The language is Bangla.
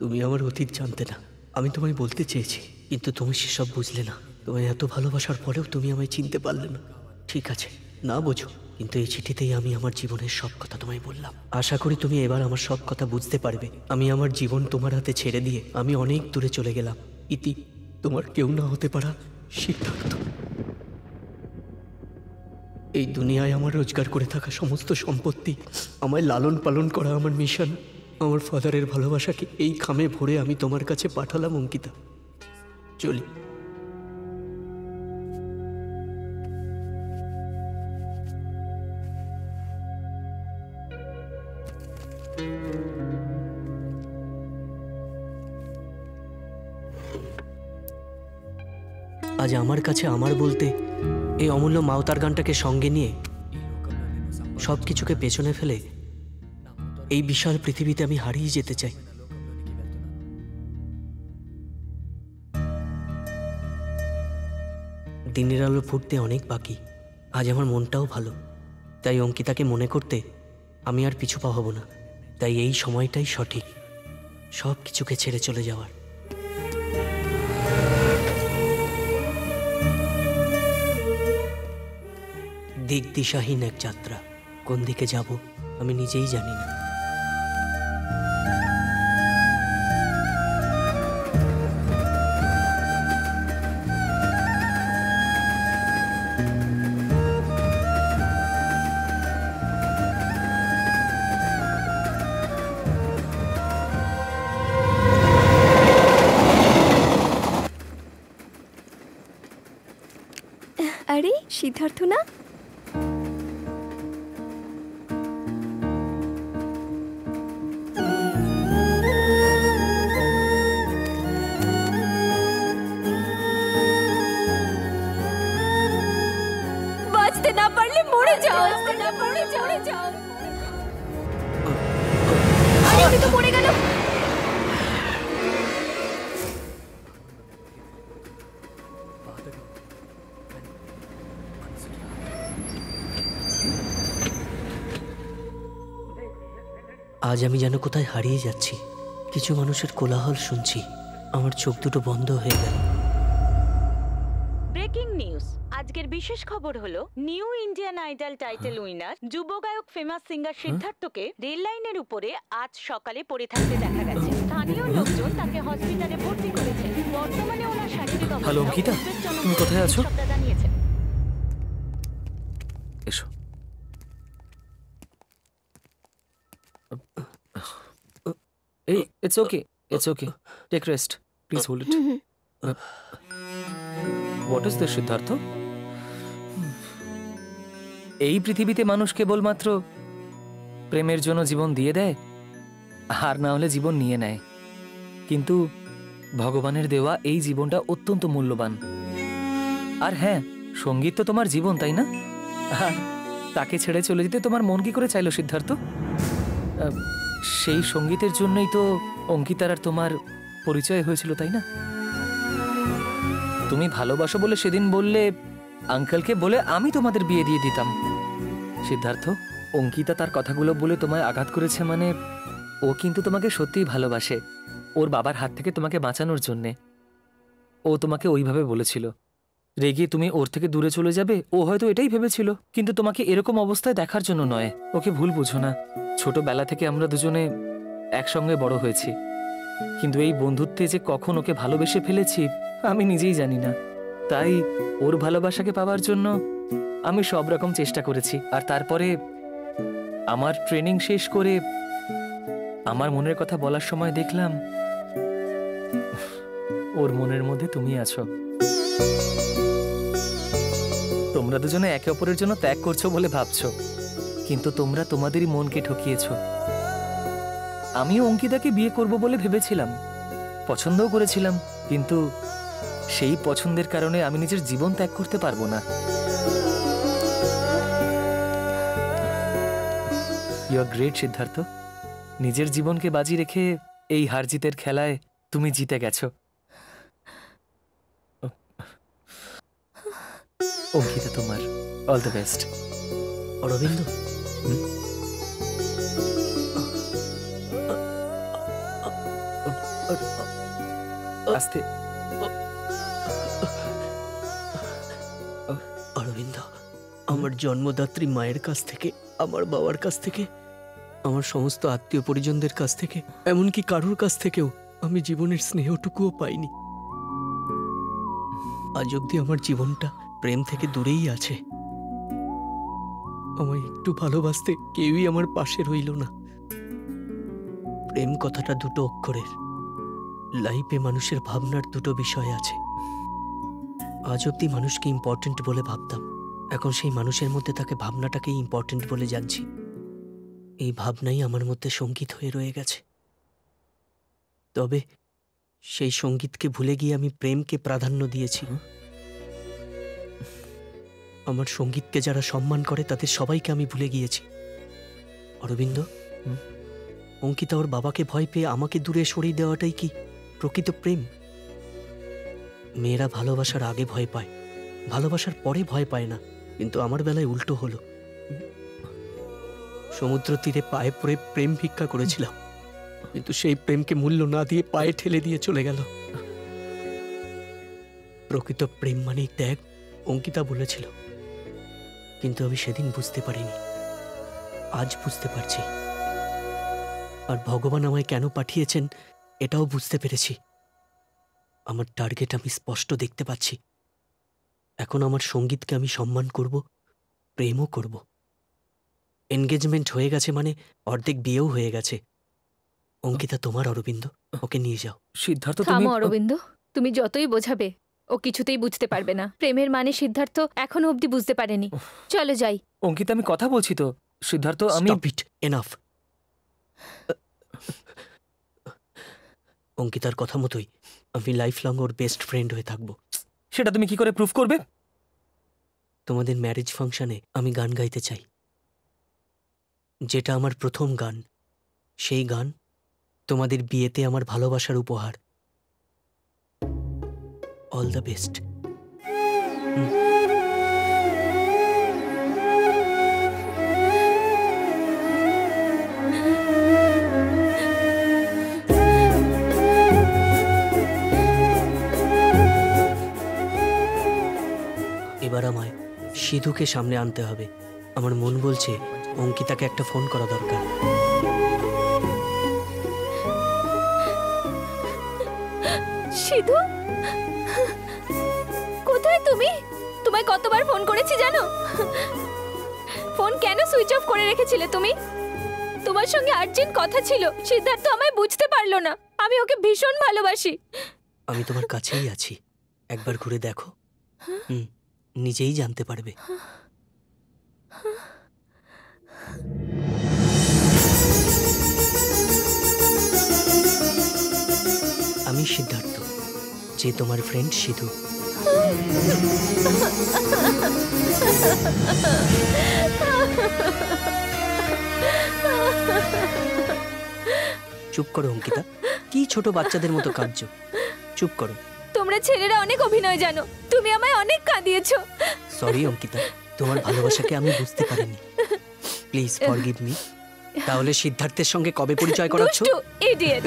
তুমি আমার অতীত জানতে না, আমি তোমায় বলতে চেয়েছি, কিন্তু তুমি সেসব বুঝলে না। তোমায় এত ভালোবাসার পরেও তুমি আমায় চিনতে পারলে না। ঠিক আছে, না বোঝো, কিন্তু এই চিঠিতেই আমি আমার জীবনের সব কথা তোমায় বললাম। আশা করি তুমি এবার আমার সব কথা বুঝতে পারবে। আমি আমার জীবন তোমার হাতে ছেড়ে দিয়ে আমি অনেক দূরে চলে গেলাম। ইতি, তোমার কেউ না হতে পারা সিদ্ধার্থ। এই দুনিয়ায় আমার রোজগার করে থাকা সমস্ত সম্পত্তি, আমায় লালন পালন করা আমার মিশন, আমার ফাদারের ভালোবাসাকে এই খামে ভরে আমি তোমার কাছে পাঠালাম অঙ্কিতা। চলি। আজ আমার কাছে আমার বলতে এই অমূল্য মাওতার গানটাকে সঙ্গে নিয়ে সব কিছুকে পেছনে ফেলে এই বিশাল পৃথিবীতে আমি হারিয়ে যেতে চাই। দিনের আলো ফুটতে অনেক বাকি। আজ আমার মনটাও ভালো, তাই অঙ্কিতাকে মনে করতে আমি আর পিছু পা হব না। তাই এই সময়টাই সঠিক সব কিছুকে ছেড়ে চলে যাওয়ার। দিক দিশাহীন এক যাত্রা, কোন দিকে যাব আমি নিজেই জানি না। আরে সিদ্ধার্থ না? বাঁচতে না পারলে মরে যাও। আরে আমি তো মরে গেল। আজ আমি যেন কোথায় হারিয়ে যাচ্ছি। কিছু মানুষের কোলাহল শুনছি, আমার চোখ দুটো বন্ধ হয়ে গেল। ব্রেকিং নিউজ, আজকের বিশেষ খবর হলো new Indian idol title winner যুব গায়ক ফেমাস সিঙ্গার সিদ্ধার্থকে রেল লাইনের উপরে আজ সকালে পড়ে থাকতে দেখা গেছে। স্থানীয় লোকজন তাকে হসপিটালে ভর্তি করেছেন। বর্তমানে ওনার শারীরিক অবস্থা হ্যালো অঙ্কিতা, তুমি কোথায় আছো? জানিয়েছেন। এসো। এই it's okay, take rest, please hold it. What is this Siddhartha? এই পৃথিবীতে মানুষ কেবলমাত্র প্রেমের জন্য জীবন দিয়ে দেয়, আর না হলে জীবন নিয়ে নেয়। কিন্তু ভগবানের দেওয়া এই জীবনটা অত্যন্ত মূল্যবান। আর হ্যাঁ, সঙ্গীত তো তোমার জীবন, তাই না? আর তাকে ছেড়ে চলে যেতে তোমার মন কি করে চাইলো সিদ্ধার্থ? সেই সঙ্গীতের জন্যই তো অঙ্কিতার আর তোমার পরিচয় হয়েছিল, তাই না? তুমি ভালোবাসো বলে সেদিন বললে আঙ্কেলকে বলে আমি তোমাদের বিয়ে দিয়ে দিতাম। সিদ্ধার্থ, অঙ্কিতা তার কথাগুলো বলে তোমায় আঘাত করেছে মানে ও কিন্তু তোমাকে সত্যিই ভালোবাসে। ওর বাবার হাত থেকে তোমাকে বাঁচানোর জন্যে ও তোমাকে ওইভাবে বলেছিল। রেগে তুমি ওর থেকে দূরে চলে যাবে, ও হয়তো এটাই ভেবেছিল, কিন্তু তোমাকে এরকম অবস্থায় দেখার জন্য নয়। ওকে ভুল বুঝো না। ছোটবেলা থেকে আমরা দুজনে একসঙ্গে বড় হয়েছি, কিন্তু এই বন্ধুত্বে যে কখন ওকে ভালোবেসে ফেলেছি আমি নিজেই জানি না। তাই ওর ভালোবাসাকে পাওয়ার জন্য আমি সব রকম চেষ্টা করেছি। আর তারপরে আমার ট্রেনিং শেষ করে আমার মনের কথা বলার সময় দেখলাম ওর মনের মধ্যে তুমি আছো। তোমরা দুজনে একে অপরের জন্য ত্যাগ করছো বলে ভাবছো, কিন্তু তোমরা তোমাদেরই মনকে ঠকিয়েছ। আমিও অঙ্কিতাকে বিয়ে করব বলে ভেবেছিলাম, পছন্দও করেছিলাম, কিন্তু সেই পছন্দের কারণে আমি নিজের জীবন ত্যাগ করতে পারবো না। You are great Siddhartha. নিজের জীবনকে বাজি রেখে এই হার জিতের খেলায় তুমি জিতে গেছো। অঙ্কিতা, তোমার অল দ্য বেস্ট। অরবিন্দ, আস্তে। অরবিন্দ, আমার জন্মদাত্রী মায়ের কাছ থেকে, আমার বাবার কাছ থেকে, আমার সমস্ত আত্মীয় পরিজনদের কাছ থেকে, এমনকি কারোর কাছ থেকেও আমি জীবনের স্নেহটুকুও পাইনি। আজ অব্দি আমার জীবনটা প্রেম থেকে দূরেই আছে। আমায় একটু ভালোবাসতে কেউই আমার পাশে রইল না। প্রেম কথাটা দুটো অক্ষরের। লাইফে মানুষের ভাবনার দুটো বিষয় আছে। আজ অব্দি মানুষকে ইম্পর্টেন্ট বলে ভাবতাম, এখন সেই মানুষের মধ্যে তাকে ভাবনাটাকেই ইম্পর্টেন্ট বলে জানছি। এই ভাবনাই আমার মধ্যে সঙ্গীত হয়ে রয়ে গেছে। তবে সেই সঙ্গীতকে ভুলে গিয়ে আমি প্রেমকে প্রাধান্য দিয়েছি। আমার সঙ্গীতকে যারা সম্মান করে তাদের সবাইকে আমি ভুলে গিয়েছি। অরবিন্দ, অঙ্কিতা ওর বাবাকে ভয় পেয়ে আমাকে দূরে সরিয়ে দেওয়াটাই কি প্রকৃত প্রেম? মেয়েরা ভালোবাসার আগে ভয় পায়, ভালোবাসার পরে ভয় পায় না, কিন্তু আমার বেলায় উল্টো হলো। সমুদ্র তীরে পায়ে পড়ে প্রেম ভিক্ষা করেছিলাম, কিন্তু সেই প্রেমকে মূল্য না দিয়ে পায়ে ঠেলে দিয়ে চলে গেল। প্রকৃত প্রেম মানেই ত্যাগ, অঙ্কিতা বলেছিল, কিন্তু আমি সেদিন বুঝতে পারিনি। আজ বুঝতে পারছি। আর ভগবান আমায় কেন পাঠিয়েছেন এটাও বুঝতে পেরেছি। আমার টার্গেট আমি স্পষ্ট দেখতে পাচ্ছি। এখন আমার সঙ্গীতকে আমি সম্মান করব, প্রেমও করব। এনগেজমেন্ট হয়ে গেছে মানে অর্ধেক বিয়েও হয়ে গেছে। অঙ্কিতা তোমার, অরবিন্দ, ওকে নিয়ে যাও। সিদ্ধার্থ, তুমি থামো অরবিন্দ, তুমি যতই বোঝাবে ও কিছুতেই বুঝতে পারবে না। প্রেমের মানে সিদ্ধার্থ এখনো অবধি বুঝতে পারেনি। চলো যাই। অঙ্কিতা, আমি কথা বলছি তো। সিদ্ধার্থ, আমি Stop it, enough. অঙ্কিতার কথা মতোই আমি লাইফ লং ওর বেস্ট ফ্রেন্ড হয়ে থাকবো। সেটা তুমি কি করে প্রুফ করবে? তোমাদের ম্যারেজ ফাংশনে আমি গান গাইতে চাই, যেটা আমার প্রথম গান। সেই গান তোমাদের বিয়েতে আমার ভালোবাসার উপহার। All the best. এবার আমায় সিধুকে সামনে আনতে হবে। আমার মন বলছে অঙ্কিতাকে একটা ফোন করা দরকার। সিধু, কোথায় তুমি? তোমায় কতবার ফোন করেছি জানো? ফোন কেন সুইচ অফ করে রেখেছিলে তুমি? তোমার সঙ্গে আর্জেন্ট কথা ছিল। সিদ্ধার্থ আমায় বুঝতে পারলো না। আমি ওকে ভীষণ ভালোবাসি। আমি তোমার কাছেই আছি, একবার ঘুরে দেখো। নিজেই জানতে পারবে। আমি সিদ্ধার্থ, যে তোমার ফ্রেন্ড সিধু। চুপ করো অঙ্কিতা, কি ছোট বাচ্চাদের মতো কাঁদছো? চুপ করো। তোমরা ছেলেরা অনেক অভিনয় জানো। তুমি আমায় অনেক কাঁদিয়েছো। সরি অঙ্কিতা, তোমার ভালোবাসাকে আমি বুঝতে পারিনি। Please forgive me. তাহলে সিদ্ধার্থের সঙ্গে কবে পরিচয় করাচ্ছ? দুষ্টু ইডিয়েট।